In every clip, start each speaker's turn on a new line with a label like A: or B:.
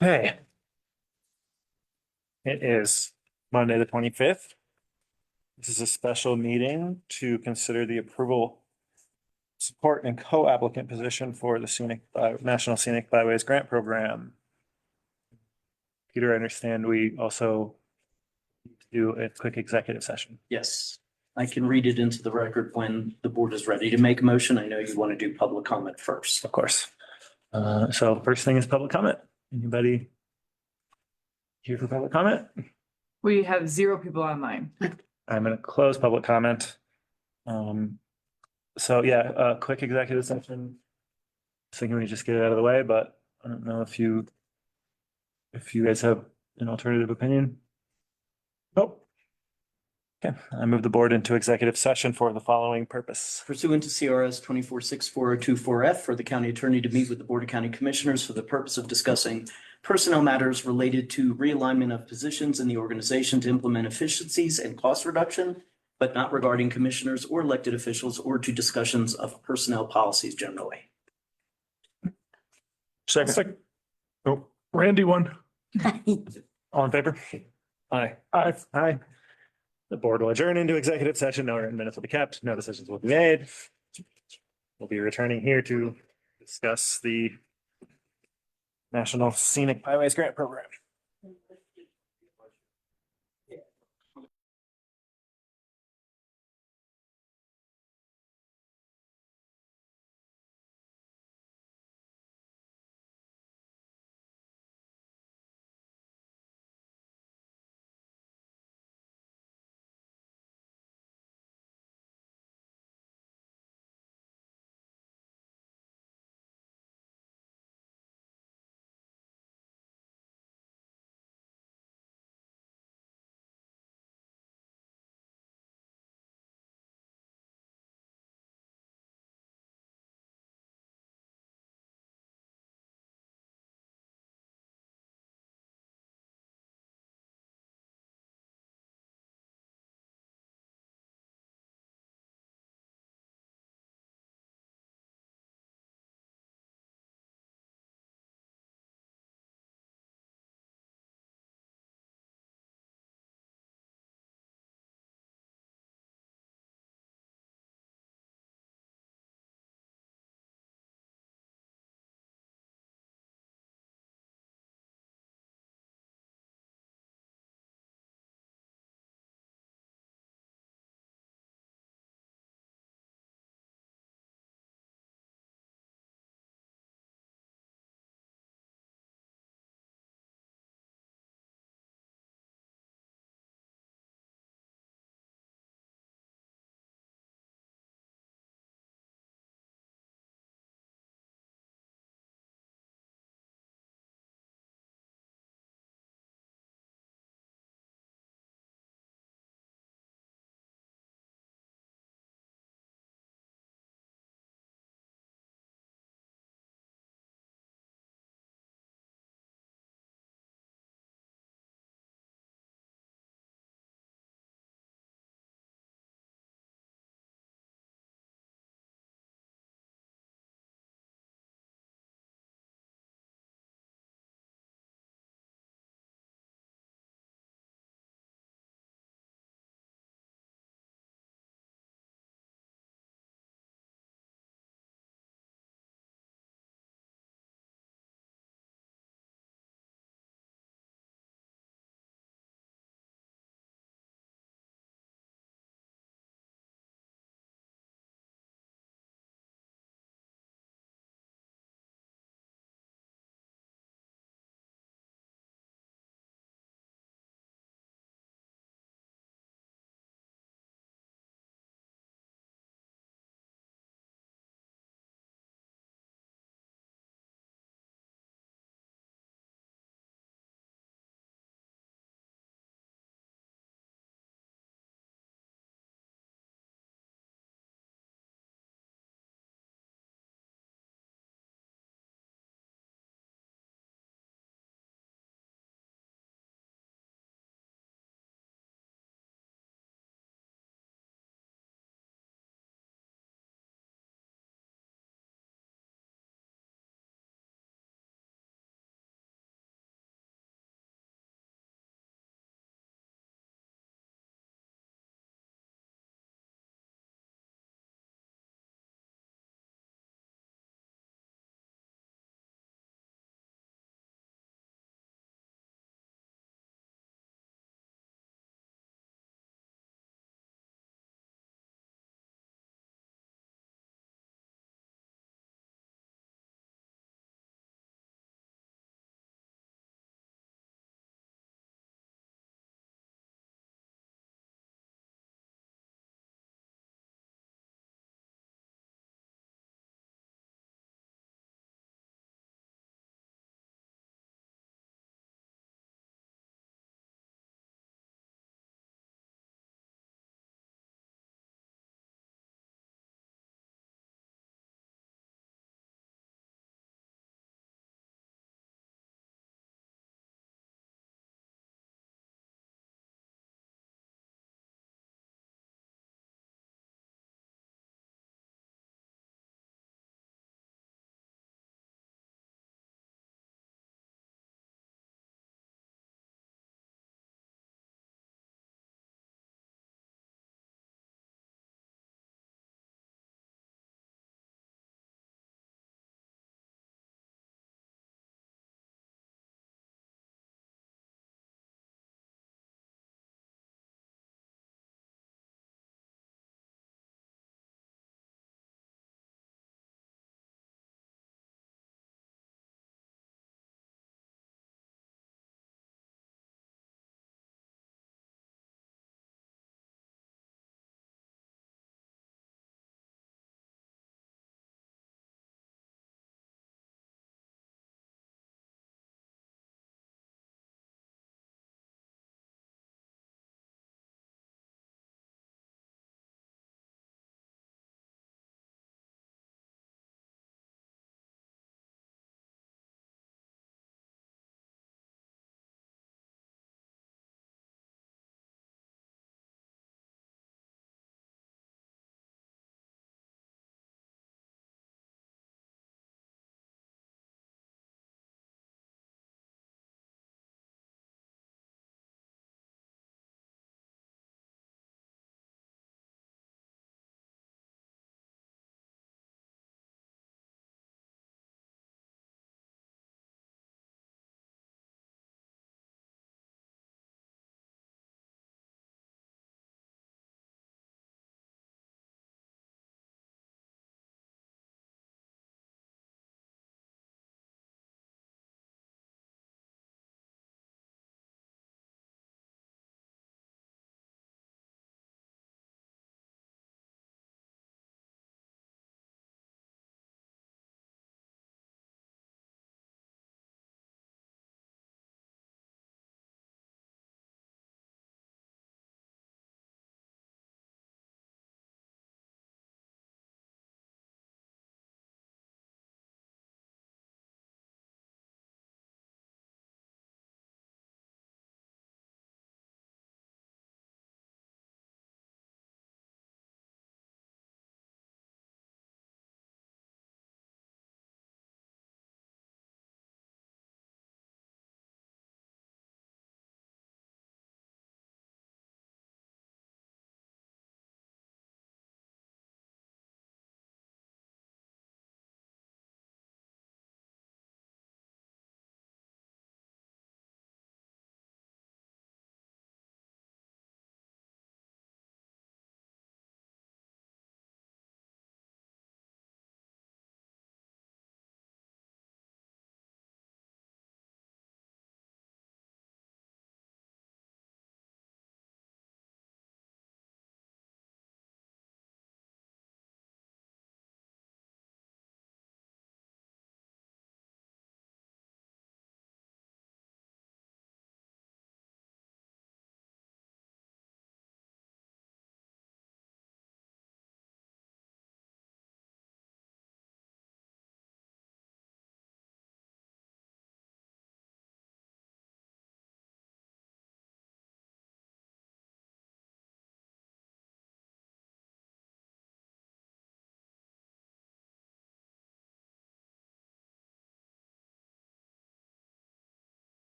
A: Hey, it is Monday, the 25th. This is a special meeting to consider the approval, support and co-applicant position for the National Scenic Byways Grant Program. Peter, I understand we also need to do a quick executive session.
B: Yes, I can read it into the record when the board is ready to make a motion. I know you want to do public comment first.
A: Of course. So first thing is public comment. Anybody here for public comment?
C: We have 0 people online.
A: I'm going to close public comment. So yeah, a quick executive session. Thinking we just get it out of the way, but I don't know if you guys have an alternative opinion. Nope. Okay, I move the board into executive session for the following purpose.
B: Pursuant to CRS 246402-4F for the county attorney to meet with the Board of County Commissioners for the purpose of discussing personnel matters related to realignment of positions in the organization to implement efficiencies and cost reduction, but not regarding commissioners or elected officials or to discussions of personnel policies generally.
A: Second.
D: Oh, Randy won.
A: All in favor? Aye.
D: Aye.
A: Aye. The board will adjourn into executive session. No written minutes will be kept. No decisions will be made. We'll be returning here to discuss the National Scenic Byways Grant Program.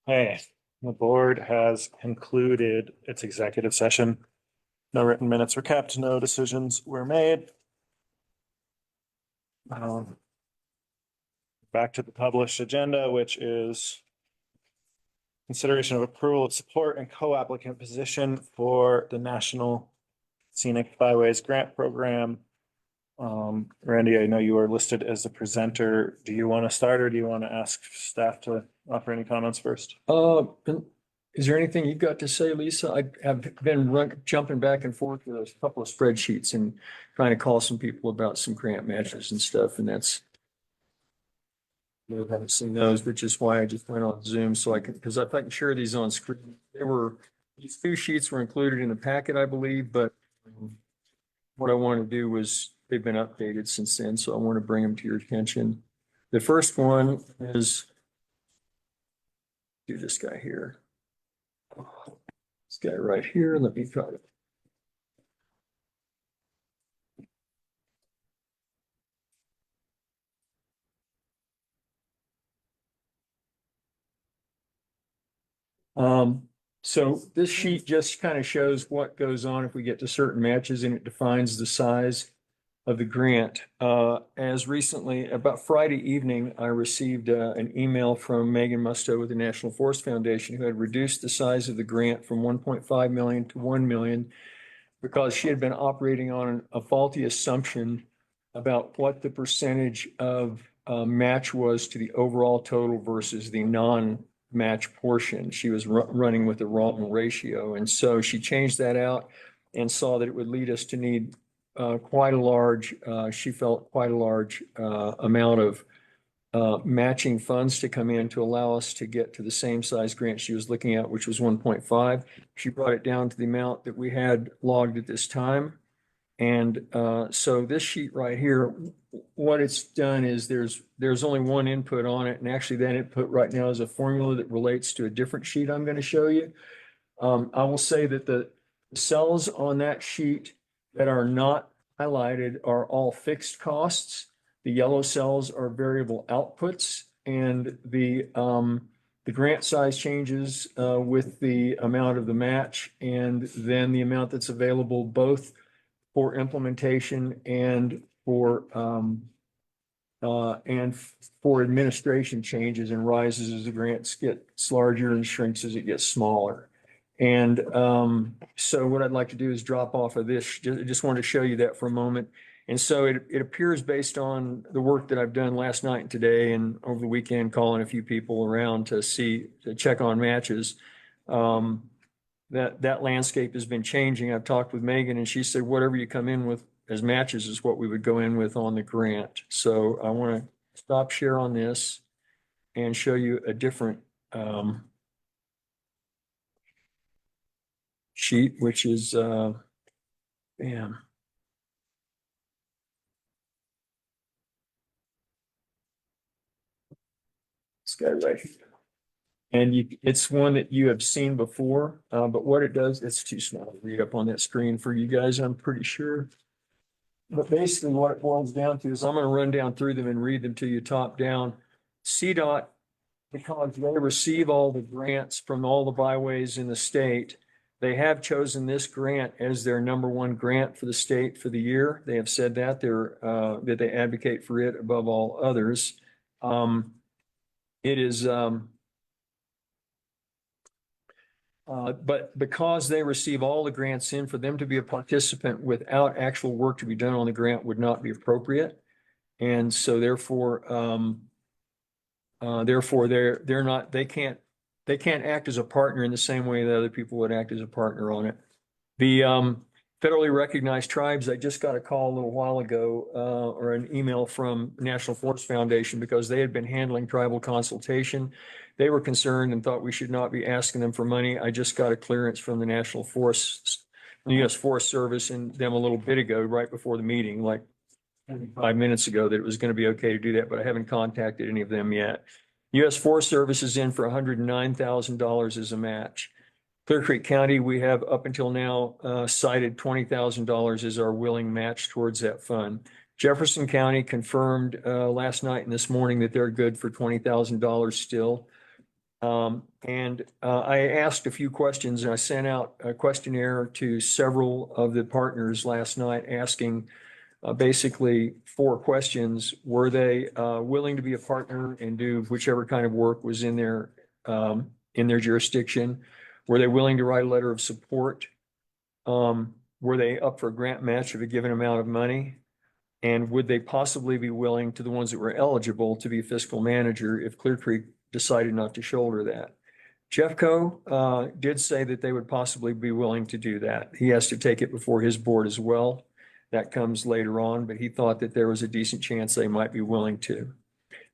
A: Hey, the board has concluded its executive session. No written minutes were kept, no decisions were made. Back to the published agenda, which is consideration of approval of support and co-applicant position for the National Scenic Byways Grant Program. Randy, I know you are listed as the presenter. Do you want to start or do you want to ask staff to offer any comments first?
E: Is there anything you've got to say, Lisa? I have been jumping back and forth with a couple of spreadsheets and trying to call some people about some grant matches and stuff, and that's. I haven't seen those, which is why I just went on Zoom so I can, because if I can share these on screen, these two sheets were included in the packet, I believe, but what I want to do was, they've been updated since then, so I want to bring them to your attention. The first one is, do this guy here. This guy right here, let me try to. So this sheet just kind of shows what goes on if we get to certain matches, and it defines the size of the grant. As recently, about Friday evening, I received an email from Megan Musto with the National Forest Foundation, who had reduced the size of the grant from 1.5 million to 1 million because she had been operating on a faulty assumption about what the percentage of match was to the overall total versus the non-match portion. She was running with the wrong ratio. And so she changed that out and saw that it would lead us to need quite a large, she felt quite a large amount of matching funds to come in to allow us to get to the same size grant she was looking at, which was 1.5. She brought it down to the amount that we had logged at this time. And so this sheet right here, what it's done is there's only one input on it. And actually that input right now is a formula that relates to a different sheet I'm going to show you. I will say that the cells on that sheet that are not highlighted are all fixed costs. The yellow cells are variable outputs, and the grant size changes with the amount of the match, and then the amount that's available both for implementation and for administration changes and rises as the grants gets larger and shrinks as it gets smaller. And so what I'd like to do is drop off of this. Just wanted to show you that for a moment. And so it appears based on the work that I've done last night and today and over the weekend, calling a few people around to check on matches, that landscape has been changing. I've talked with Megan and she said, whatever you come in with as matches is what we would go in with on the grant. So I want to stop share on this and show you a different sheet, which is, bam. This guy right here. And it's one that you have seen before, but what it does, it's too small to read up on that screen for you guys, I'm pretty sure. But basically what it boils down to is I'm going to run down through them and read them to you top down. CDOT, because they receive all the grants from all the byways in the state, they have chosen this grant as their number one grant for the state for the year. They have said that that they advocate for it above all others. It is, but because they receive all the grants in, for them to be a participant without actual work to be done on the grant would not be appropriate. And so therefore they can't act as a partner in the same way that other people would act as a partner on it. The federally recognized tribes, I just got a call a little while ago or an email from National Forest Foundation because they had been handling tribal consultation. They were concerned and thought we should not be asking them for money. I just got a clearance from the National Forest, the U.S. Forest Service and them a little bit ago, right before the meeting, like 5 minutes ago, that it was going to be okay to do that, but I haven't contacted any of them yet. U.S. Forest Service is in for $109,000 as a match. Clear Creek County, we have up until now cited $20,000 as our willing match towards that fund. Jefferson County confirmed last night and this morning that they're good for $20,000 still. I asked a few questions and I sent out a questionnaire to several of the partners last night asking basically 4 questions. Were they willing to be a partner and do whichever kind of work was in their jurisdiction? Were they willing to write a letter of support? Were they up for a grant match of a given amount of money? And would they possibly be willing, to the ones that were eligible, to be fiscal manager if Clear Creek decided not to shoulder that? Jeffco did say that they would possibly be willing to do that. He has to take it before his board as well. That comes later on, but he thought that there was a decent chance they might be willing to.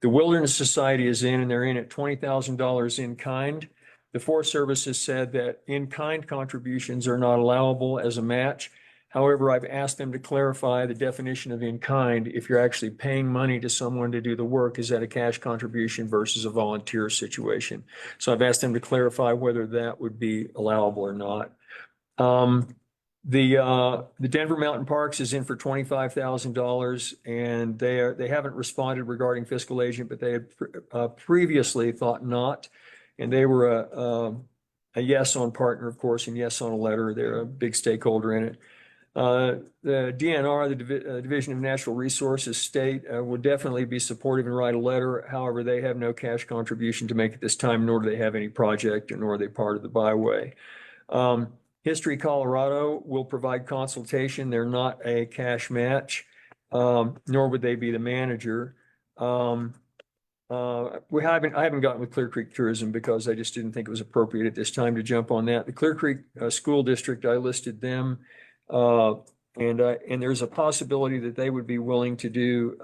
E: The Wilderness Society is in, and they're in at $20,000 in kind. The Forest Service has said that in-kind contributions are not allowable as a match. However, I've asked them to clarify the definition of in-kind. If you're actually paying money to someone to do the work, is that a cash contribution versus a volunteer situation? So I've asked them to clarify whether that would be allowable or not. The Denver Mountain Parks is in for $25,000, and they haven't responded regarding fiscal agent, but they had previously thought not, and they were a yes on partner, of course, and yes on a letter. They're a big stakeholder in it. The DNR, the Division of Natural Resources State, would definitely be supportive and write a letter. However, they have no cash contribution to make at this time, nor do they have any project, nor are they part of the byway. History Colorado will provide consultation. They're not a cash match, nor would they be the manager. I haven't gotten with Clear Creek Tourism because I just didn't think it was appropriate at this time to jump on that. The Clear Creek School District, I listed them. And there's a possibility that they would be willing to do,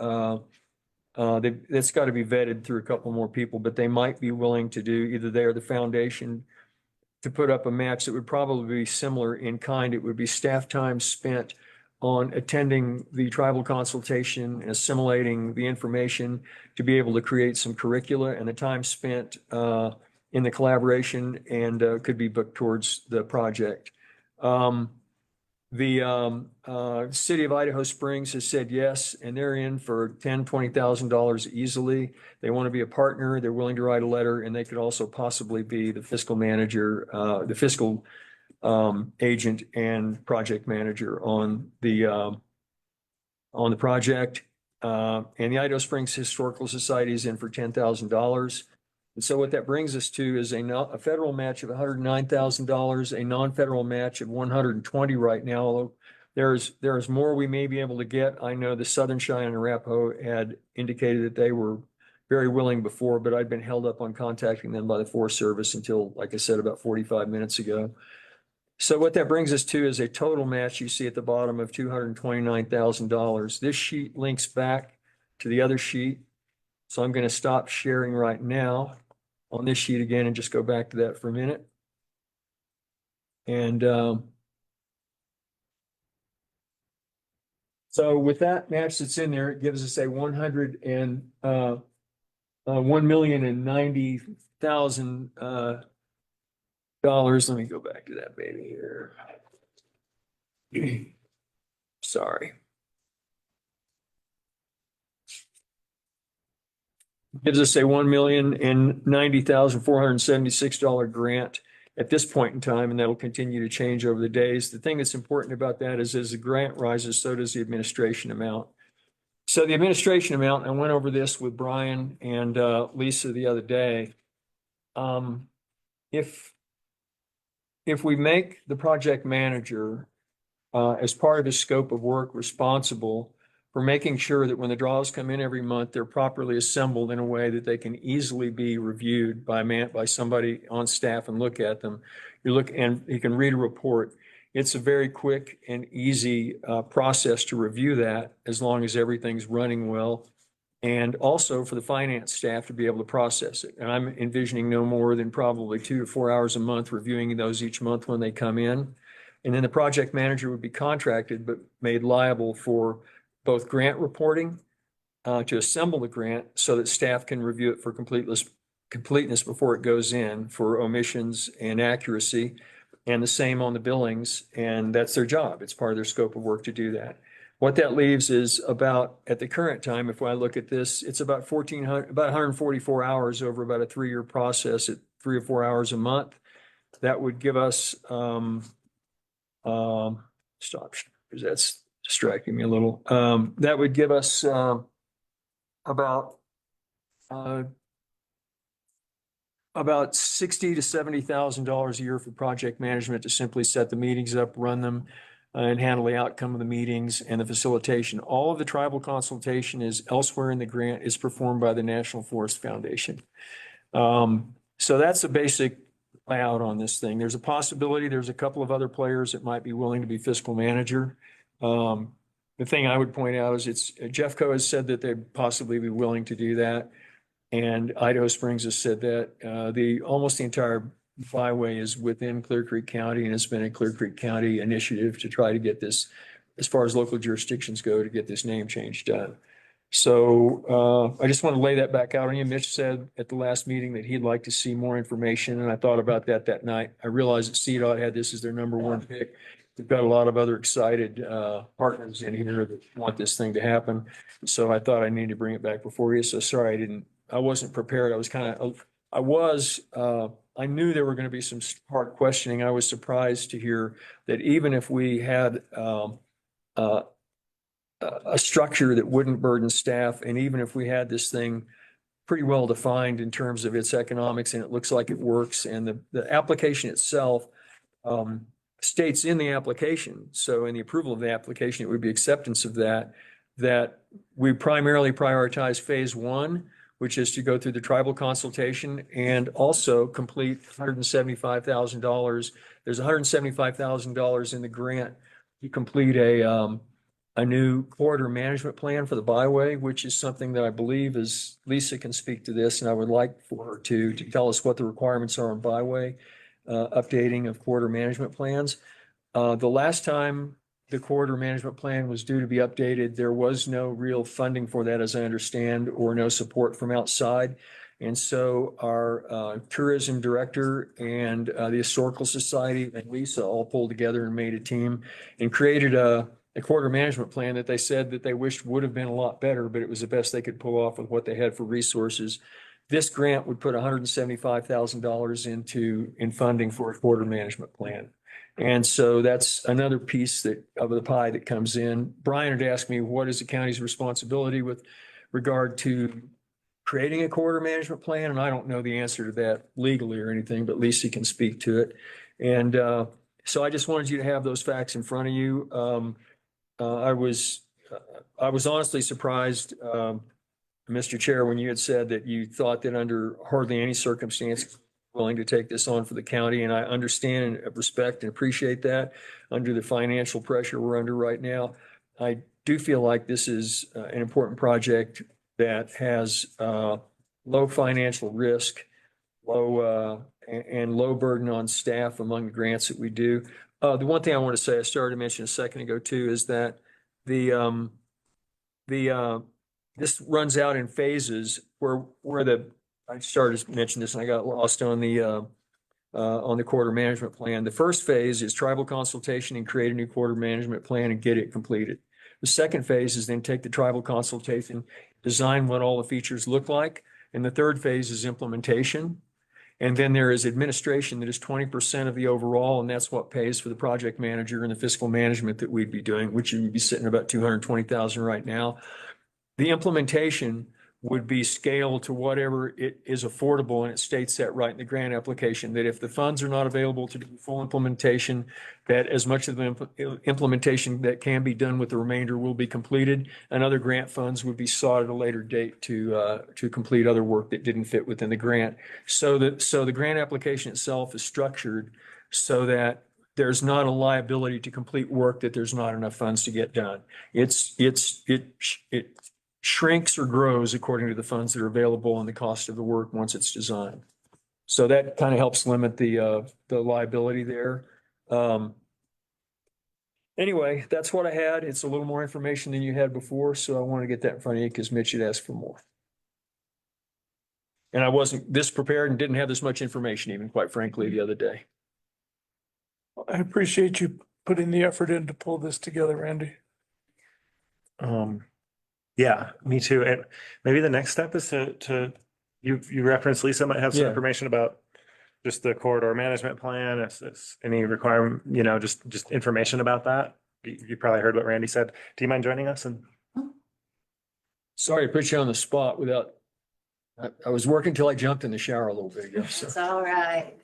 E: that's got to be vetted through a couple more people, but they might be willing to do, either they or the foundation, to put up a match that would probably be similar in kind. It would be staff time spent on attending the tribal consultation and assimilating the information to be able to create some curricula, and the time spent in the collaboration and could be booked towards the project. The city of Idaho Springs has said yes, and they're in for $10,000, $20,000 easily. They want to be a partner. They're willing to write a letter, and they could also possibly be the fiscal manager, the fiscal agent and project manager on the project. And the Idaho Springs Historical Society is in for $10,000. And so what that brings us to is a federal match of $109,000, a non-federal match of $120 right now. Although there's more we may be able to get. I know the Southern Cheyenne and Arapaho had indicated that they were very willing before, but I'd been held up on contacting them by the Forest Service until, like I said, about 45 minutes ago. So what that brings us to is a total match you see at the bottom of $229,000. This sheet links back to the other sheet. So I'm going to stop sharing right now on this sheet again and just go back to that for a minute. And so with that match that's in there, it gives us a $1,090,000. Let me go back to that baby here. Sorry. Gives us a $1,090,476 grant at this point in time, and that'll continue to change over the days. The thing that's important about that is as the grant rises, so does the administration amount. So the administration amount, I went over this with Brian and Lisa the other day. If we make the project manager as part of his scope of work responsible for making sure that when the draws come in every month, they're properly assembled in a way that they can easily be reviewed by somebody on staff and look at them. And you can read a report. It's a very quick and easy process to review that as long as everything's running well. And also for the finance staff to be able to process it. And I'm envisioning no more than probably 2 to 4 hours a month reviewing those each month when they come in. And then the project manager would be contracted but made liable for both grant reporting to assemble the grant so that staff can review it for completeness before it goes in, for omissions and accuracy, and the same on the billings. And that's their job. It's part of their scope of work to do that. What that leaves is about, at the current time, if I look at this, it's about 144 hours over about a 3-year process 3 or 4 hours a month. That would give us, stop, because that's distracting me a little. That would give us, about, about $60,000 to $70,000 a year for project management to simply set the meetings up, run them, and handle the outcome of the meetings and the facilitation. All of the tribal consultation is elsewhere in the grant is performed by the National Forest Foundation. So that's the basic layout on this thing. There's a possibility, there's a couple of other players that might be willing to be fiscal manager. The thing I would point out is Jeffco has said that they'd possibly be willing to do that. And Idaho Springs has said that almost the entire byway is within Clear Creek County, and it's been a Clear Creek County initiative to try to get this, as far as local jurisdictions go, to get this name change done. So I just want to lay that back out on you. Mitch said at the last meeting that he'd like to see more information, and I thought about that night. I realized that CDOT had this as their number one pick. We've got a lot of other excited partners in here that want this thing to happen. So I thought I needed to bring it back before you. So sorry, I wasn't prepared. I knew there were going to be some hard questioning. I was surprised to hear that even if we had a structure that wouldn't burden staff, and even if we had this thing pretty well defined in terms of its economics, and it looks like it works, and the application itself states in the application, so in the approval of the application, it would be acceptance of that we primarily prioritize phase one, which is to go through the tribal consultation and also complete $175,000. There's $175,000 in the grant to complete a new corridor management plan for the byway, which is something that I believe is, Lisa can speak to this, and I would like for her to tell us what the requirements are on byway, updating of corridor management plans. The last time the corridor management plan was due to be updated, there was no real funding for that, as I understand, or no support from outside. And so our tourism director and the Historical Society and Lisa all pulled together and made a team and created a corridor management plan that they said that they wished would have been a lot better, but it was the best they could pull off with what they had for resources. This grant would put $175,000 in funding for a corridor management plan. And so that's another piece of the pie that comes in. Brian had asked me, what is the county's responsibility with regard to creating a corridor management plan? And I don't know the answer to that legally or anything, but Lisa can speak to it. And so I just wanted you to have those facts in front of you. I was honestly surprised, Mr. Chair, when you had said that you thought that under hardly any circumstances willing to take this on for the county, and I understand and respect and appreciate that under the financial pressure we're under right now. I do feel like this is an important project that has low financial risk, low burden on staff among the grants that we do. The one thing I want to say, I started to mention a second ago too, is that this runs out in phases where I started to mention this and I got lost on the corridor management plan. The first phase is tribal consultation and create a new corridor management plan and get it completed. The second phase is then take the tribal consultation, design what all the features look like. And the third phase is implementation. And then there is administration that is 20% of the overall, and that's what pays for the project manager and the fiscal management that we'd be doing, which would be sitting about $220,000 right now. The implementation would be scaled to whatever it is affordable, and it states that right in the grant application, that if the funds are not available to do full implementation, that as much of the implementation that can be done with the remainder will be completed, and other grant funds would be sought at a later date to complete other work that didn't fit within the grant. So the grant application itself is structured so that there's not a liability to complete work that there's not enough funds to get done. It shrinks or grows according to the funds that are available and the cost of the work once it's designed. So that kind of helps limit the liability there. Anyway, that's what I had. It's a little more information than you had before, so I want to get that in front of you because Mitch had asked for more. And I wasn't this prepared and didn't have this much information even, quite frankly, the other day.
D: I appreciate you putting the effort in to pull this together, Randy.
A: Yeah, me too. And maybe the next step is to you referenced Lisa might have some
E: Yeah.
A: information about just the corridor management plan, if there's any requirement, just information about that. You probably heard what Randy said. Do you mind joining us? And
E: Sorry to put you on the spot without, I was working till I jumped in the shower a little bit ago, so.
F: It's all right.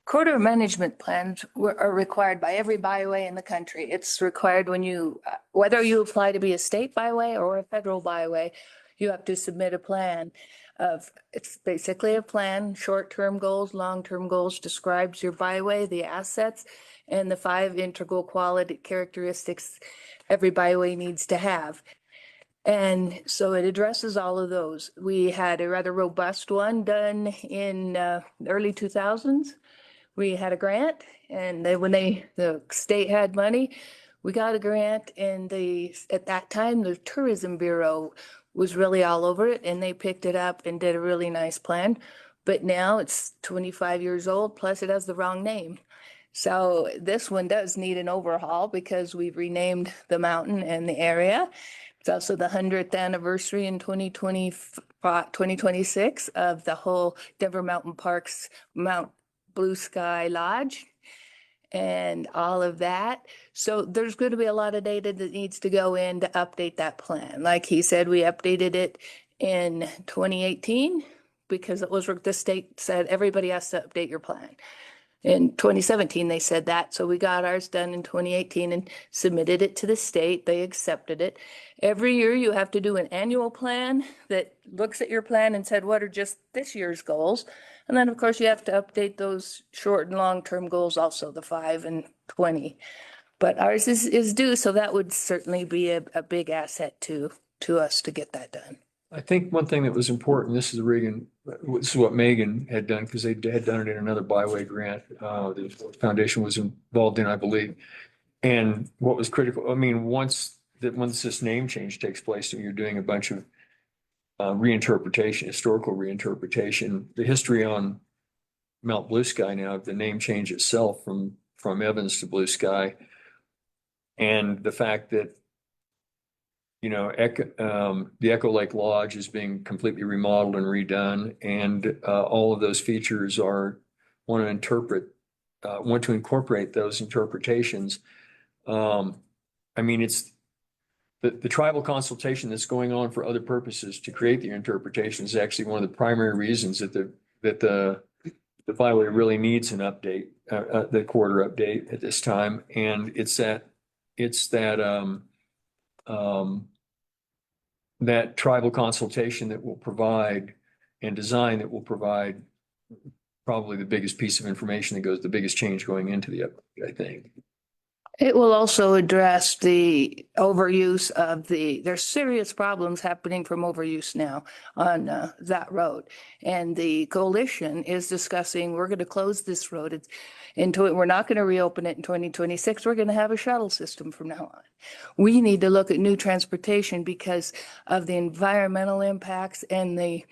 F: Corridor management plans are required by every byway in the country. It's required when you, whether you apply to be a state byway or a federal byway, you have to submit a plan of, it's basically a plan, short-term goals, long-term goals, describes your byway, the assets, and the 5 integral quality characteristics every byway needs to have. And so it addresses all of those. We had a rather robust one done in the early 2000s. We had a grant, and when the state had money, we got a grant, and at that time, the Tourism Bureau was really all over it, and they picked it up and did a really nice plan. But now it's 25 years old, plus it has the wrong name. So this one does need an overhaul because we've renamed the mountain and the area. It's also the 100th anniversary in 2026 of the whole Denver Mountain Parks Mount Blue Sky Lodge and all of that. So there's going to be a lot of data that needs to go in to update that plan. Like he said, we updated it in 2018 because it was the state said everybody has to update your plan. In 2017, they said that. So we got ours done in 2018 and submitted it to the state. They accepted it. Every year you have to do an annual plan that looks at your plan and said, what are just this year's goals? And then, of course, you have to update those short and long-term goals also, the 5 and 20. But ours is due, so that would certainly be a big asset to us to get that done.
E: I think one thing that was important, this is what Megan had done, because they had done it in another byway grant, the foundation was involved in, I believe. And what was critical, I mean, once this name change takes place and you're doing a bunch of reinterpretation, historical reinterpretation, the history on Mount Blue Sky now, the name change itself from Evans to Blue Sky, and the fact that the Echo Lake Lodge is being completely remodeled and redone, and all of those features want to incorporate those interpretations. I mean, it's the tribal consultation that's going on for other purposes to create the interpretation is actually one of the primary reasons that the byway really needs an update, the quarter update at this time, and it's that tribal consultation that will provide and design that will provide probably the biggest piece of information the biggest change going into the update, I think.
F: It will also address the overuse there's serious problems happening from overuse now on that road. And the coalition is discussing, we're going to close this road we're not going to reopen it in 2026. We're going to have a shuttle system from now on. We need to look at new transportation because of the environmental impacts and the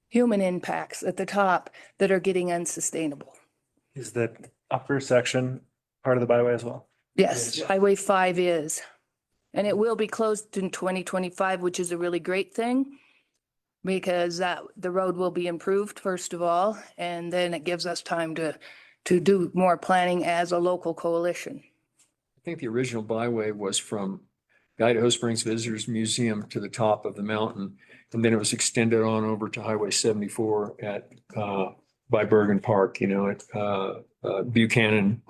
F: human impacts at the top that are getting unsustainable.
A: is the upper section part of the byway as well?
F: Yes, Highway 5 is. And it will be closed in 2025, which is a really great thing because the road will be improved, first of all, and then it gives us time to do more planning as a local coalition.
E: I think the original byway was from Idaho Springs Visitors Museum to the top of the mountain, and then it was extended on over to Highway 74 by Bergen Park, at Buchanan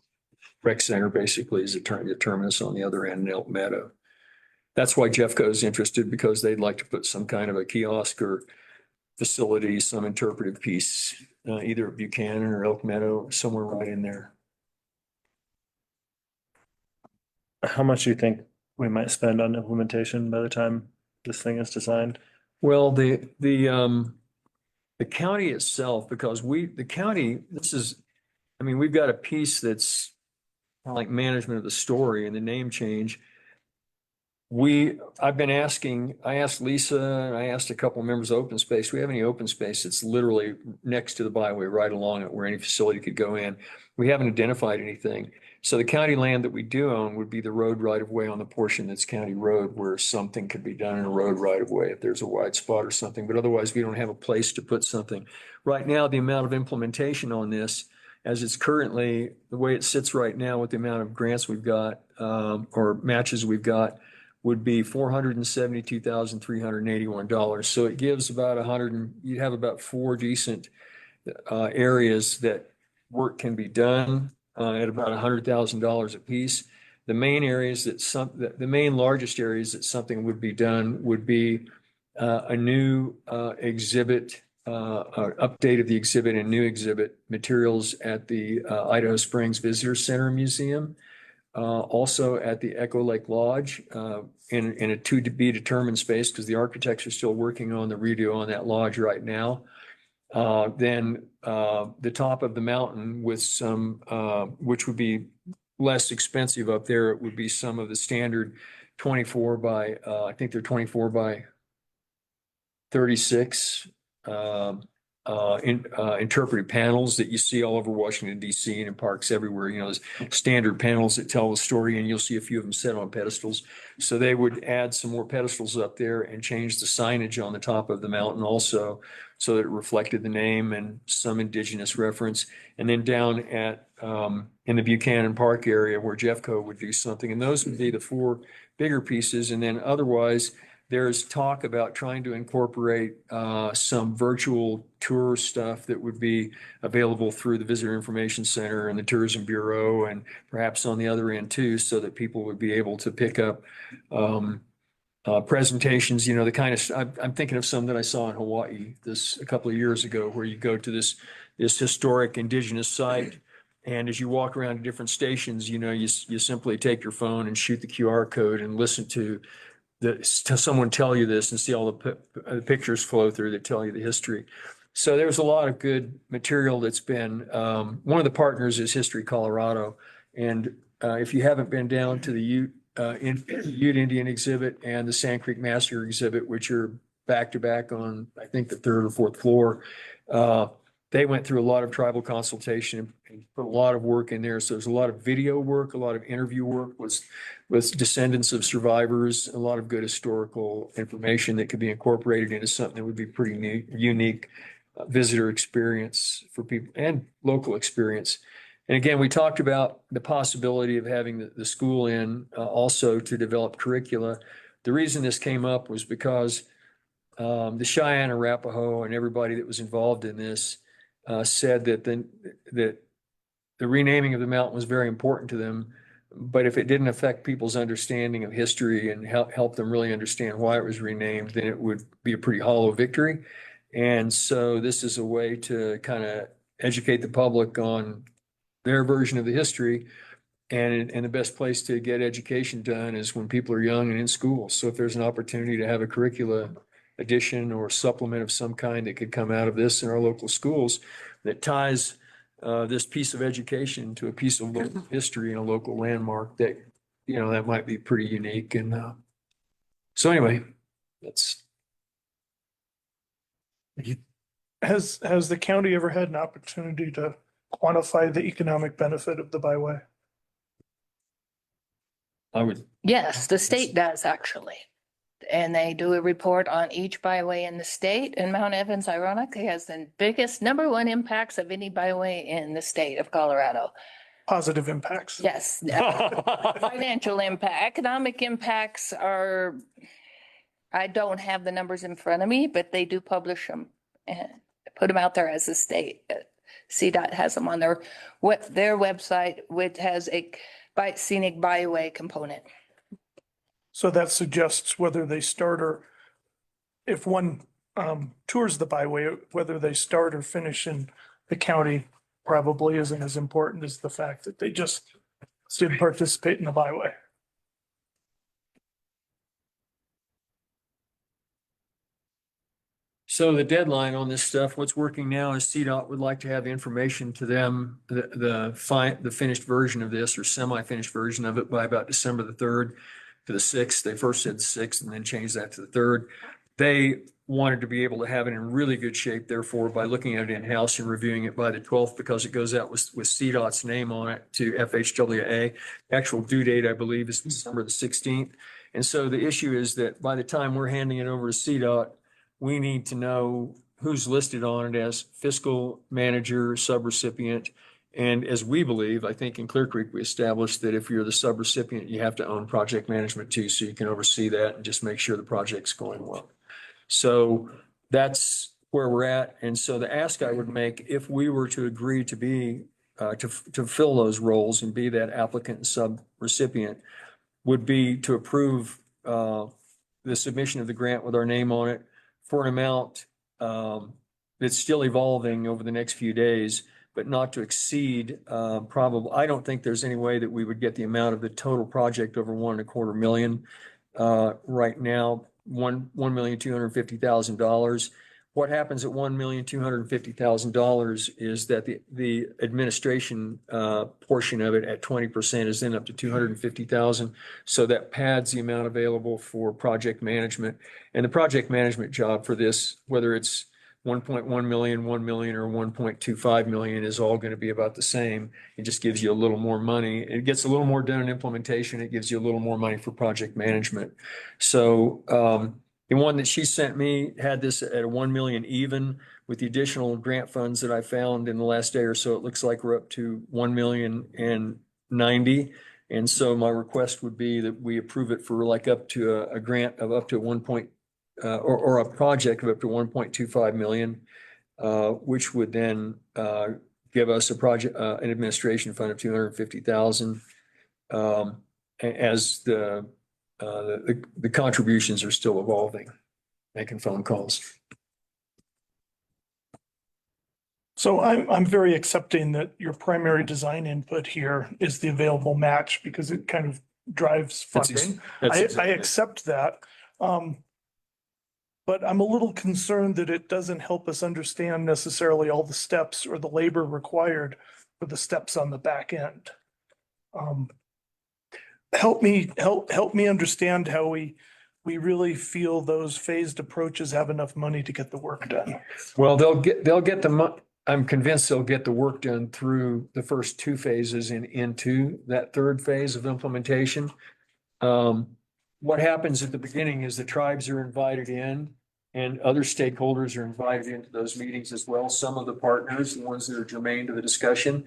E: Rec Center basically is the terminus on the other end in Elk Meadow. That's why Jeffco is interested, because they'd like to put some kind of a kiosk or facility, some interpretive piece, either at Buchanan or Elk Meadow, somewhere right in there.
A: How much do you think we might spend on implementation by the time this thing is designed?
E: Well, the county itself, because we've got a piece that's like management of the story and the name change. I asked Lisa and I asked a couple of members of open space. We have any open space that's literally next to the byway right along it where any facility could go in? We haven't identified anything. So the county land that we do own would be the road right of way on the portion that's county road where something could be done in a road right of way if there's a wide spot or something. But otherwise, we don't have a place to put something. Right now, the amount of implementation on this, as it's currently, the way it sits right now with the amount of grants we've got, or matches we've got, would be $472,381. So it gives about you have about 4 decent areas that work can be done at about $100,000 a piece. The main areas the main largest areas that something would be done would be a new exhibit, update of the exhibit and new exhibit materials at the Idaho Springs Visitor Center Museum. Also at the Echo Lake Lodge, in a to be determined space, because the architects are still working on the redo on that lodge right now. Then the top of the mountain with some, which would be less expensive up there, it would be some of the standard 24 by, I think they're 24 by 36 interpretive panels that you see all over Washington, D.C. and in parks everywhere. You know, those standard panels that tell the story, and you'll see a few of them set on pedestals. So they would add some more pedestals up there and change the signage on the top of the mountain also, so that it reflected the name and some indigenous reference. And then down at in the Buchanan Park area where Jeffco would do something. And those would be the 4 bigger pieces. And then otherwise, there's talk about trying to incorporate some virtual tour stuff that would be available through the Visitor Information Center and the Tourism Bureau, and perhaps on the other end too, so that people would be able to pick up presentations, you know, the kind of, I'm thinking of some that I saw in Hawaii a couple of years ago, where you go to this historic indigenous site. And as you walk around to different stations, you know, you simply take your phone and shoot the QR code and listen to someone tell you this and see all the pictures flow through that tell you the history. So there's a lot of good material that's been, one of the partners is History Colorado. And if you haven't been down to the Ute Indian exhibit and the Sand Creek Massacre exhibit, which are back to back on, I think, the 3rd or 4th floor, they went through a lot of tribal consultation and put a lot of work in there. So there's a lot of video work, a lot of interview work with descendants of survivors, a lot of good historical information that could be incorporated into something that would be pretty unique visitor experience for people and local experience. And again, we talked about the possibility of having the school in also to develop curricula. The reason this came up was because the Cheyenne, Arapaho, and everybody that was involved in this said that the renaming of the mountain was very important to them, but if it didn't affect people's understanding of history and help them really understand why it was renamed, then it would be a pretty hollow victory. And so this is a way to kind of educate the public on their version of the history. And the best place to get education done is when people are young and in school. So if there's an opportunity to have a curricula addition or supplement of some kind that could come out of this in our local schools that ties this piece of education to a piece of local history and a local landmark, that, you know, that might be pretty unique. And so anyway, that's.
D: Has the county ever had an opportunity to quantify the economic benefit of the byway?
E: I would.
F: Yes, the state does actually. And they do a report on each byway in the state, and Mount Evans ironically has the biggest #1 impacts of any byway in the state of Colorado.
D: Positive impacts?
F: Yes. Financial impact, economic impacts are, I don't have the numbers in front of me, but they do publish them and put them out there as a state. CDOT has them on their website, which has a scenic byway component.
D: So that suggests whether they start or if one tours the byway, whether they start or finish in the county probably isn't as important as the fact that they just did participate in the byway.
E: So the deadline on this stuff, what's working now is CDOT would like to have the information to them, the finished version of this or semi-finished version of it by about December the 3rd. to the 6th. They first said the 6th and then changed that to the 3rd. They wanted to be able to have it in really good shape, therefore, by looking at it in-house and reviewing it by the 12th, because it goes out with CDOT's name on it to FHWA. Actual due date, I believe, is December the 16th. And so the issue is that by the time we're handing it over to CDOT, we need to know who's listed on it as fiscal manager, subrecipient. And as we believe, I think in Clear Creek, we established that if you're the subrecipient, you have to own project management too, so you can oversee that and just make sure the project's going well. So that's where we're at. And so the ask I would make, if we were to agree to be, to fill those roles and be that applicant and sub-recipient, would be to approve the submission of the grant with our name on it for an amount that's still evolving over the next few days, but not to exceed probably, I don't think there's any way that we would get the amount of the total project over $1.25 million. Right now, $1,250,000. What happens at $1,250,000 is that the administration portion of it at 20% is then up to $250,000. So that pads the amount available for project management. And the project management job for this, whether it's 1.1 million, 1 million, or 1.25 million, is all going to be about the same. It just gives you a little more money. It gets a little more done in implementation. It gives you a little more money for project management. So the one that she sent me had this at a 1 million even. With the additional grant funds that I found in the last day or so, it looks like we're up to 1,090,000. And so my request would be that we approve it for like up to a grant of up to or a project of up to 1.25 million, which would then give us an administration fund of 250,000, as the contributions are still evolving, making phone calls.
D: So I'm very accepting that your primary design input here is the available match because it kind of drives funding. I accept that. But I'm a little concerned that it doesn't help us understand necessarily all the steps or the labor required for the steps on the back end. Help me understand how we really feel those phased approaches have enough money to get the work done.
E: Well, they'll get I'm convinced they'll get the work done through the first 2 phases and into that 3rd phase of implementation. What happens at the beginning is the tribes are invited in and other stakeholders are invited into those meetings as well. Some of the partners, the ones that are germane to the discussion,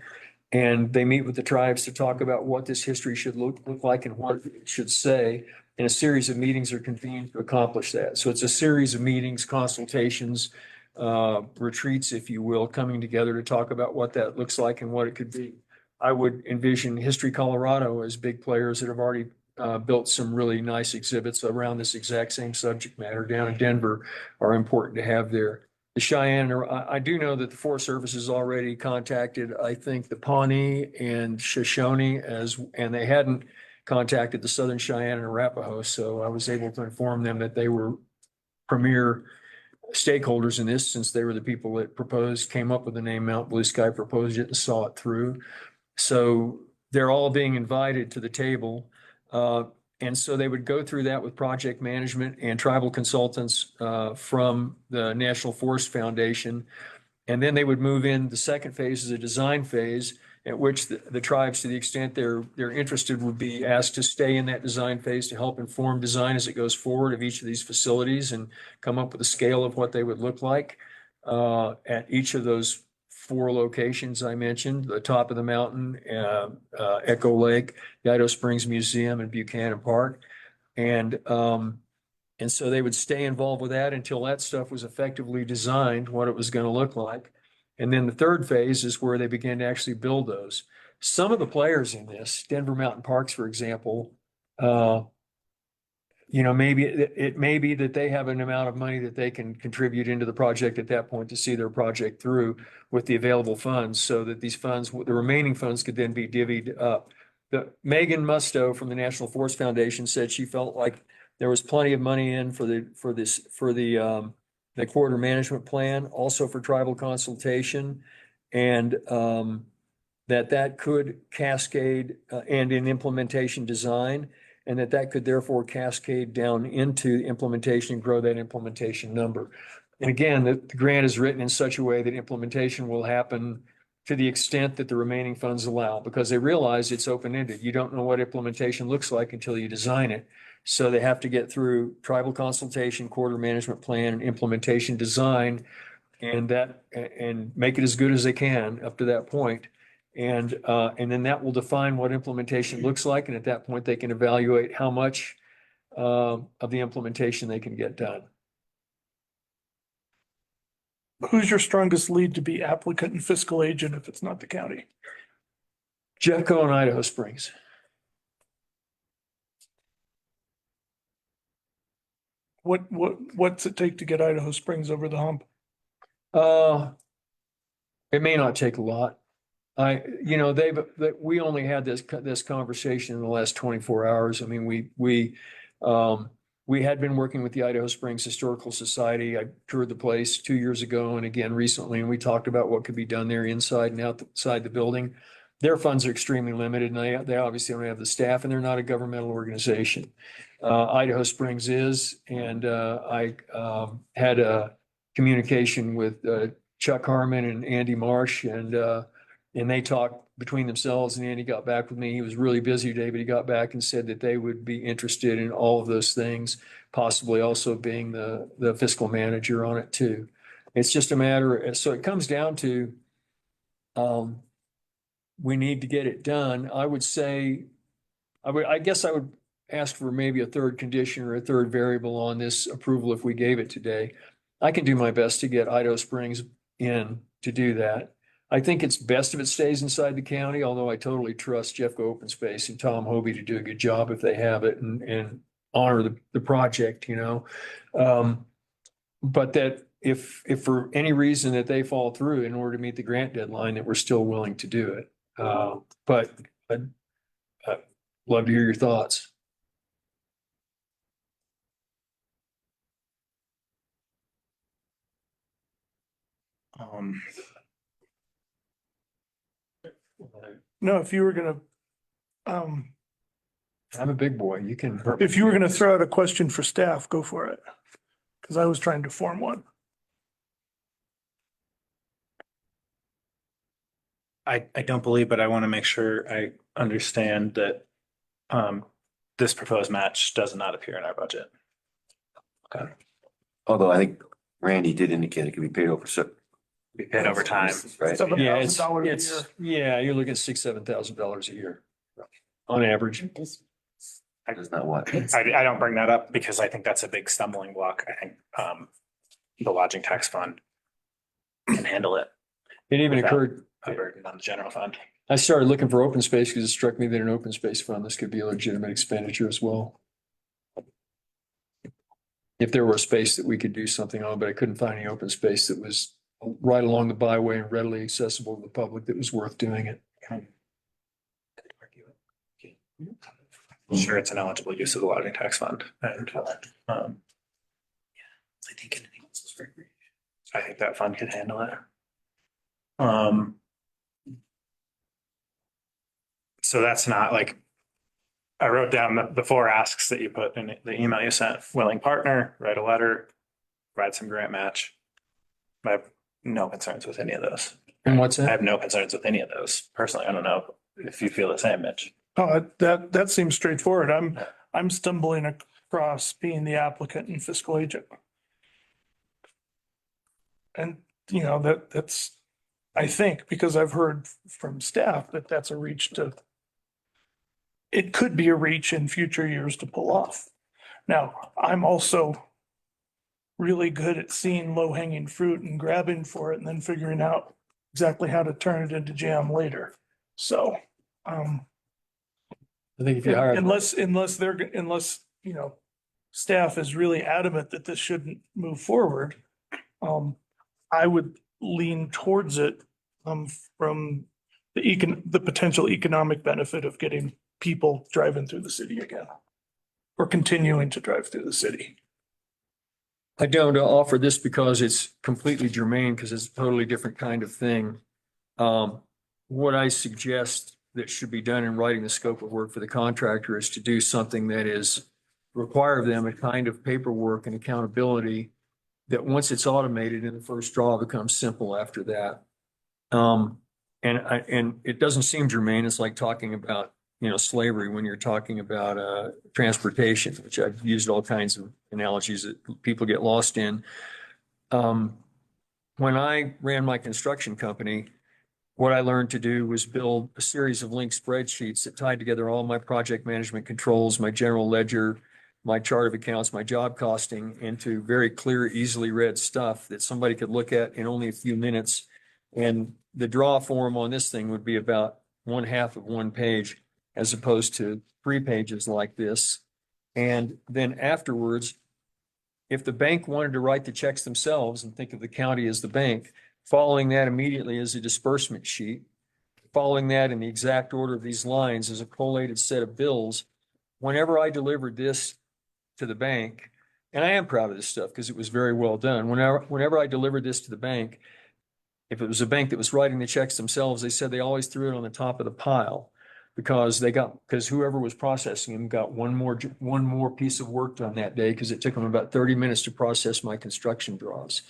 E: and they meet with the tribes to talk about what this history should look like and what it should say. And a series of meetings are convened to accomplish that. So it's a series of meetings, consultations, retreats, if you will, coming together to talk about what that looks like and what it could be. I would envision History Colorado as big players that have already built some really nice exhibits around this exact same subject matter down in Denver are important to have there. The Cheyenne, I do know that the Forest Service has already contacted, I think, the Pawnee and Shoshone and they hadn't contacted the Southern Cheyenne and Arapaho. So I was able to inform them that they were premier stakeholders in this, since they were the people that came up with the name Mount Blue Sky, proposed it and saw it through. So they're all being invited to the table. And so they would go through that with project management and tribal consultants from the National Forest Foundation. And then they would move in. The second phase is a design phase, at which the tribes, to the extent they're interested, would be asked to stay in that design phase to help inform design as it goes forward of each of these facilities and come up with a scale of what they would look like at each of those 4 locations I mentioned: the top of the mountain, Echo Lake, the Idaho Springs Museum, and Buchanan Park. And so they would stay involved with that until that stuff was effectively designed, what it was going to look like. And then the 3rd phase is where they began to actually build those. Some of the players in this, Denver Mountain Parks, for example, maybe it may be that they have an amount of money that they can contribute into the project at that point to see their project through with the available funds, so that these funds, the remaining funds, could then be divvied up. Megan Musto from the National Forest Foundation said she felt like there was plenty of money in for the corridor management plan, also for tribal consultation, and that could cascade and in implementation design. and that could therefore cascade down into implementation and grow that implementation number. And again, the grant is written in such a way that implementation will happen to the extent that the remaining funds allow, because they realize it's open-ended. You don't know what implementation looks like until you design it. So they have to get through tribal consultation, corridor management plan, and implementation design, and make it as good as they can up to that point. And then that will define what implementation looks like. And at that point, they can evaluate how much of the implementation they can get done.
D: Who's your strongest lead to be applicant and fiscal agent if it's not the county?
E: Jeffco and Idaho Springs.
D: What's it take to get Idaho Springs over the hump?
E: It may not take a lot. We only had this conversation in the last 24 hours. I mean, we had been working with the Idaho Springs Historical Society. I toured the place 2 years ago and again recently, and we talked about what could be done there inside and outside the building. Their funds are extremely limited, and they obviously don't have the staff, and they're not a governmental organization. Idaho Springs is, and I had a communication with Chuck Harmon and Andy Marsh, and they talked between themselves, and Andy got back with me. He was really busy today, but he got back and said that they would be interested in all of those things, possibly also being the fiscal manager on it too. It's just a matter, so it comes down to we need to get it done. I would say, I guess I would ask for maybe a third condition or a third variable on this approval if we gave it today. I can do my best to get Idaho Springs in to do that. I think it's best if it stays inside the county, although I totally trust Jeffco Open Space and Tom Hobie to do a good job if they have it and honor the project, you know. But that if for any reason that they fall through in order to meet the grant deadline, that we're still willing to do it. But I'd love to hear your thoughts.
D: No, if you were gonna,
E: I'm a big boy. You can.
D: if you were gonna throw out a question for staff, go for it. Cause I was trying to form one.
A: I don't believe, but I want to make sure I understand that this proposed match does not appear in our budget.
G: Although I think Randy did indicate it could be paid over, so.
A: Be paid over time.
G: Right.
E: Yeah, it's,
D: $7,000 a year.
E: yeah, you're looking at $6,000-7,000 a year on average.
G: That's not what.
A: I don't bring that up because I think that's a big stumbling block. I think the lodging tax fund can handle it.
E: It even
A: without
E: occurred,
A: a burden on the general fund.
E: I started looking for open space because it struck me that an open space fund, this could be a legitimate expenditure as well. If there were a space that we could do something on, but I couldn't find any open space that was right along the byway and readily accessible to the public that was worth doing it.
A: Sure, it's an eligible use of the lodging tax fund, and I think that fund could handle it. So that's not like, I wrote down the four asks that you put in the email you sent: willing partner, write a letter, provide some grant match. I have no concerns with any of those.
E: And what's
A: I
E: that?
A: have no concerns with any of those personally. I don't know if you feel the same, Mitch.
D: Oh, that seems straightforward. I'm stumbling across being the applicant and fiscal agent. And, you know, that's, I think, because I've heard from staff that that's a reach to, it could be a reach in future years to pull off. Now, I'm also really good at seeing low hanging fruit and grabbing for it and then figuring out exactly how to turn it into jam later. So,
E: I think if you hire,
D: unless, you know, staff is really adamant that this shouldn't move forward, I would lean towards it, from the potential economic benefit of getting people driving through the city again. Or continuing to drive through the city.
E: I don't offer this because it's completely germane, because it's a totally different kind of thing. What I suggest that should be done in writing the scope of work for the contractor is to do something that is require of them a kind of paperwork and accountability that once it's automated in the first draw becomes simple after that. And it doesn't seem germane. It's like talking about, slavery when you're talking about transportation, which I've used all kinds of analogies that people get lost in. When I ran my construction company, what I learned to do was build a series of linked spreadsheets that tied together all my project management controls, my general ledger, my chart of accounts, my job costing into very clear, easily read stuff that somebody could look at in only a few minutes. And the draw form on this thing would be about 1/2 of one page as opposed to 3 pages like this. And then afterwards, if the bank wanted to write the checks themselves and think of the county as the bank, following that immediately is a disbursement sheet. Following that in the exact order of these lines is a collated set of bills. Whenever I delivered this to the bank, and I am proud of this stuff because it was very well done. Whenever I delivered this to the bank, if it was a bank that was writing the checks themselves, they said they always threw it on the top of the pile because whoever was processing them got one more piece of work done that day because it took them about 30 minutes to process my construction draws.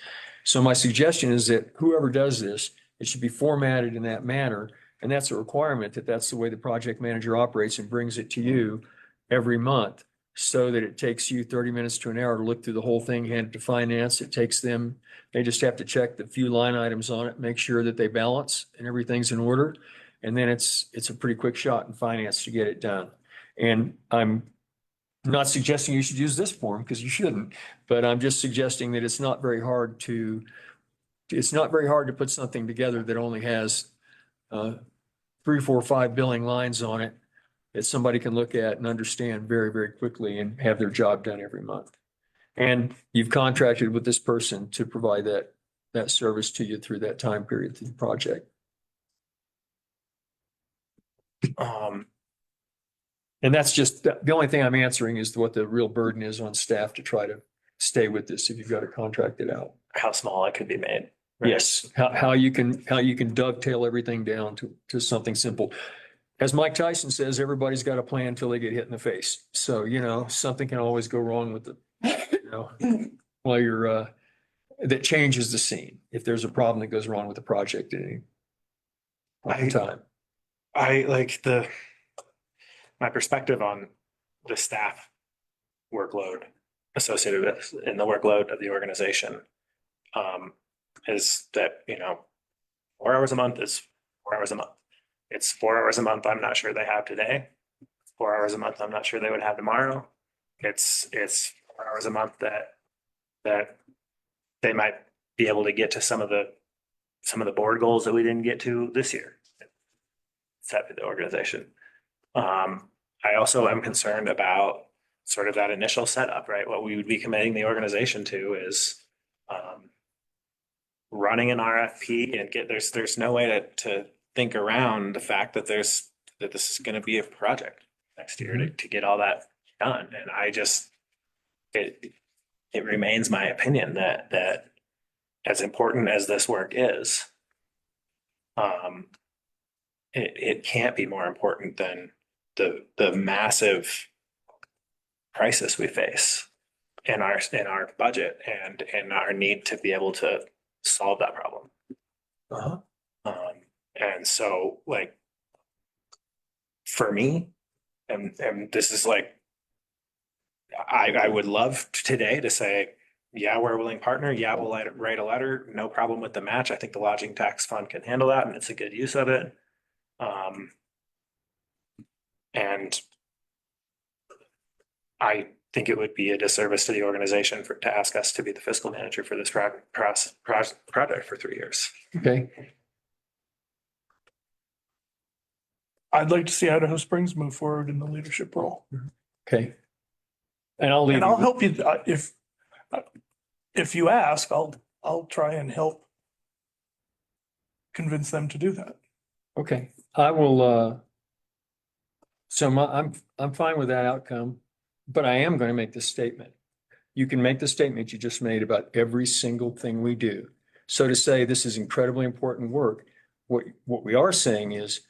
E: So my suggestion is that whoever does this, it should be formatted in that manner. And that's a requirement that's the way the project manager operates and brings it to you every month so that it takes you 30 minutes to an hour to look through the whole thing, hand it to finance. It takes them, they just have to check the few line items on it, make sure that they balance and everything's in order. And then it's a pretty quick shot in finance to get it done. And I'm not suggesting you should use this form because you shouldn't, but I'm just suggesting that it's not very hard to put something together that only has 3, 4, 5 billing lines on it that somebody can look at and understand very, very quickly and have their job done every month. And you've contracted with this person to provide that service to you through that time period through the project. And that's just, the only thing I'm answering is what the real burden is on staff to try to stay with this if you've got to contract it out.
A: How small it could be made. Right.
E: Yes, how you can dovetail everything down to something simple. As Mike Tyson says, everybody's got a plan until they get hit in the face. So, something can always go wrong with while you're, that changes the scene. If there's a problem that goes wrong with the project at any time.
A: I like my perspective on the staff workload associated with in the workload of the organization is that 4 hours a month is 4 hours a month. It's 4 hours a month I'm not sure they have today. 4 hours a month I'm not sure they would have tomorrow. It's 4 hours a month that they might be able to get to some of the board goals that we didn't get to this year. Set for the organization. I also am concerned about sort of that initial setup, right? What we would be committing the organization to is running an RFP and there's no way to think around the fact that this is going to be a project next year to get all that done. And it remains my opinion that as important as this work is, it can't be more important than the massive crisis we face in our budget and our need to be able to solve that problem. And so for me, and this is I would love today to say, yeah, we're a willing partner. Yeah, we'll write a letter. No problem with the match. I think the lodging tax fund can handle that and it's a good use of it. And I think it would be a disservice to the organization to ask us to be the fiscal manager for this project for 3 years.
E: Okay.
D: I'd like to see Idaho Springs move forward in the leadership role.
E: Okay. And I'll leave.
D: And I'll help you, if you ask, I'll try and help convince them to do that.
E: Okay, I will, I'm fine with that outcome, but I am going to make this statement. You can make the statement you just made about every single thing we do. So to say this is incredibly important work, what we are saying is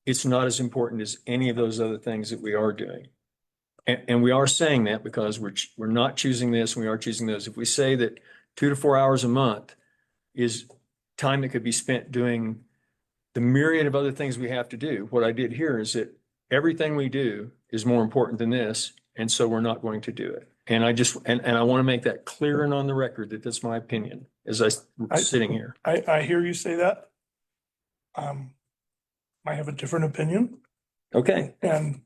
E: it's not as important as any of those other things that we are doing. And we are saying that because we're not choosing this, and we are choosing those. If we say that 2 to 4 hours a month is time that could be spent doing the myriad of other things we have to do, what I did here is that everything we do is more important than this, and so we're not going to do it. And I just, and I want to make that clear and on the record that that's my opinion as I'm sitting here.
D: I hear you say that. I have a different opinion,
E: Okay,
D: and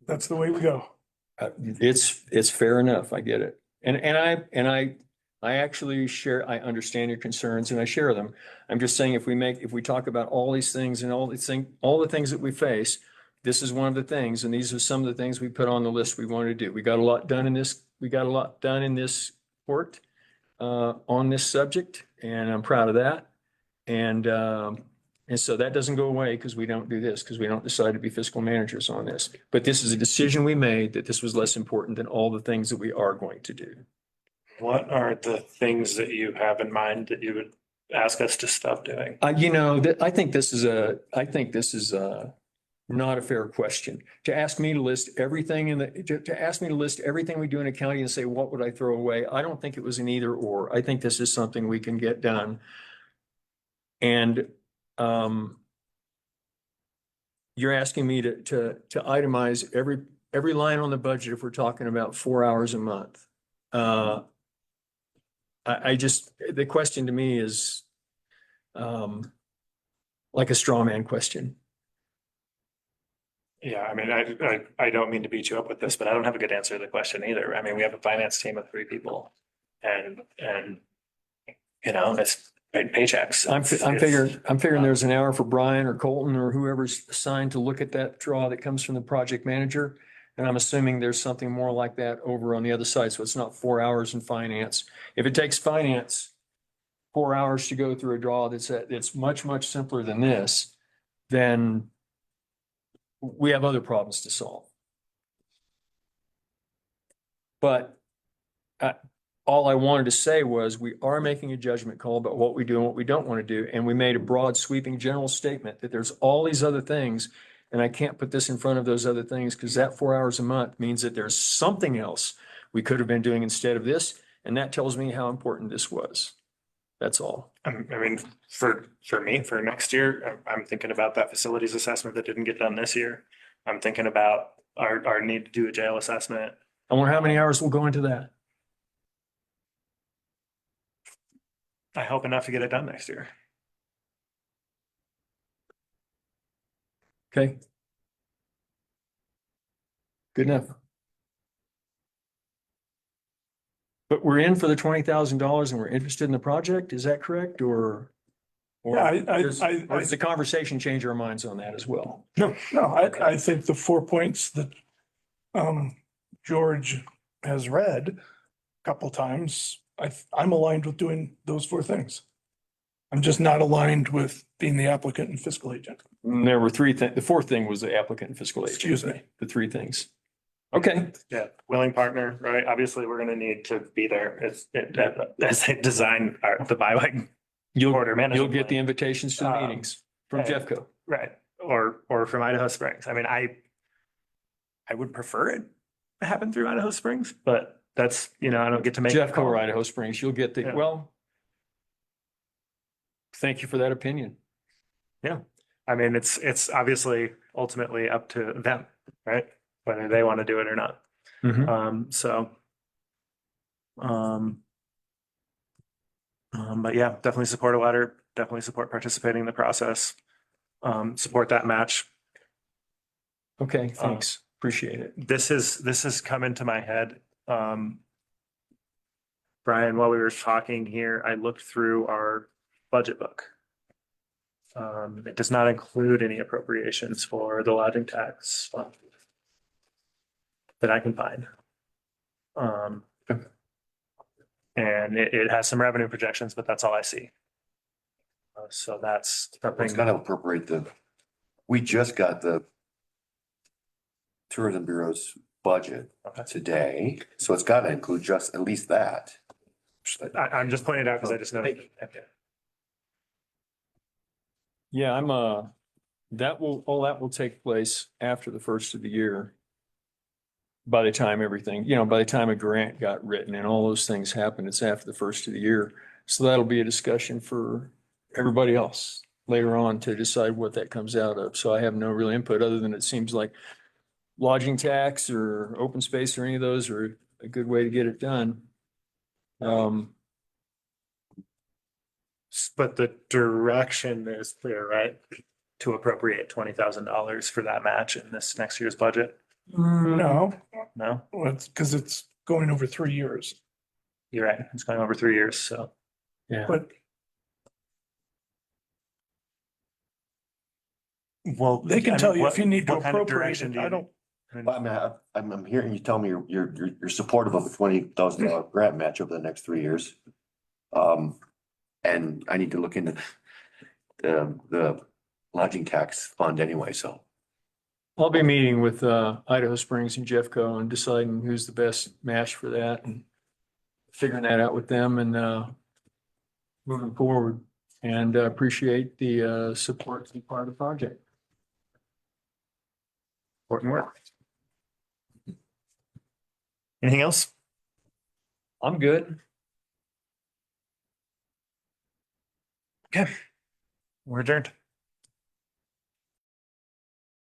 D: that's the way we go.
E: it's fair enough. I get it. And I actually share, I understand your concerns and I share them. I'm just saying if we talk about all these things and all the things that we face, this is one of the things, and these are some of the things we put on the list we wanted to do. We got a lot done in this court on this subject, and I'm proud of that. And so that doesn't go away because we don't do this, because we don't decide to be fiscal managers on this. But this is a decision we made that this was less important than all the things that we are going to do.
A: What are the things that you have in mind that you would ask us to stop doing?
E: I think this is not a fair question. To ask me to list everything to ask me to list everything we do in a county and say, what would I throw away? I don't think it was an either or. I think this is something we can get done. And you're asking me to itemize every line on the budget if we're talking about 4 hours a month. The question to me is like a straw man question.
A: Yeah, I mean, I don't mean to beat you up with this, but I don't have a good answer to the question either. I mean, we have a finance team of 3 people and it's paychecks.
E: I'm figuring there's an hour for Brian or Colton or whoever's assigned to look at that draw that comes from the project manager. And I'm assuming there's something more like that over on the other side. So it's not 4 hours in finance. If it takes finance 4 hours to go through a draw that's much, much simpler than this, then we have other problems to solve. But all I wanted to say was we are making a judgment call about what we do and what we don't want to do. And we made a broad sweeping general statement that there's all these other things. And I can't put this in front of those other things because that 4 hours a month means that there's something else we could have been doing instead of this. And that tells me how important this was. That's all.
A: I mean, for me, for next year, I'm thinking about that facilities assessment that didn't get done this year. I'm thinking about our need to do a jail assessment.
E: I wonder how many hours will go into that.
A: I hope enough to get it done next year.
E: Okay. Good enough. But we're in for the $20,000 and we're interested in the project. Is that correct? Or
D: Yeah,
E: does the conversation change our minds on that as well?
D: No, I think the 4 points that George has read a couple times, I'm aligned with doing those 4 things. I'm just not aligned with being the applicant and fiscal agent.
E: There were 3 things. The 4th thing was the applicant and fiscal agent.
D: Excuse me.
E: The 3 things. Okay.
A: Yeah, willing partner, right? Obviously, we're gonna need to be there as they design the byway border management.
E: You'll get the
A: plan.
E: invitations to the meetings from
A: and-
E: Jeffco.
A: Right, or from Idaho Springs. I mean, I would prefer it to happen through Idaho Springs, but that's, I don't get to make. the
E: Jeffco
A: call.
E: or Idaho Springs, you'll get
A: Yeah.
E: well, thank you for that opinion.
A: Yeah, I mean, it's obviously ultimately up to them, right? Whether they want to do it or not. But yeah, definitely support a letter, definitely support participating in the process. Support that match.
E: Okay, thanks. Appreciate it.
A: This has come into my head. Brian, while we were talking here, I looked through our budget book. It does not include any appropriations for the lodging tax fund that I can find. And it has some revenue projections, but that's all I see. So that's
G: It's
A: something.
G: gotta appropriate we just got the Tourism Bureau's budget
A: Okay.
G: today, so it's gotta include just at least that.
A: I'm just pointing it out because I just noticed. Okay.
E: Yeah, all that will take place after the first of the year. By the time everything, by the time a grant got written and all those things happen, it's after the first of the year. So that'll be a discussion for everybody else later on to decide what that comes out of. So I have no real input other than it seems like lodging tax or open space or any of those are a good way to get it done.
A: But the direction is clear, right? To appropriate $20,000 for that match in this next year's budget?
D: No,
A: No,
D: well, it's because it's going over 3 years,
A: you're right. It's going over 3 years, so.
E: Yeah.
D: but
A: Well,
D: they can
A: I
D: tell
A: mean,
D: you if you need to
A: what kind of
D: appropriate
A: direction
D: it.
A: do you
D: I don't,
G: But I mean, I'm hearing you tell me you're supportive of a $20,000 grant match over the next 3 years. And I need to look into the lodging tax fund anyway, so.
E: I'll be meeting with Idaho Springs and Jeffco and deciding who's the best match for that and figuring that out with them and moving forward. And appreciate the support to be part of the project.
A: Important work. Anything else?
E: I'm good.
A: Okay. We're adjourned.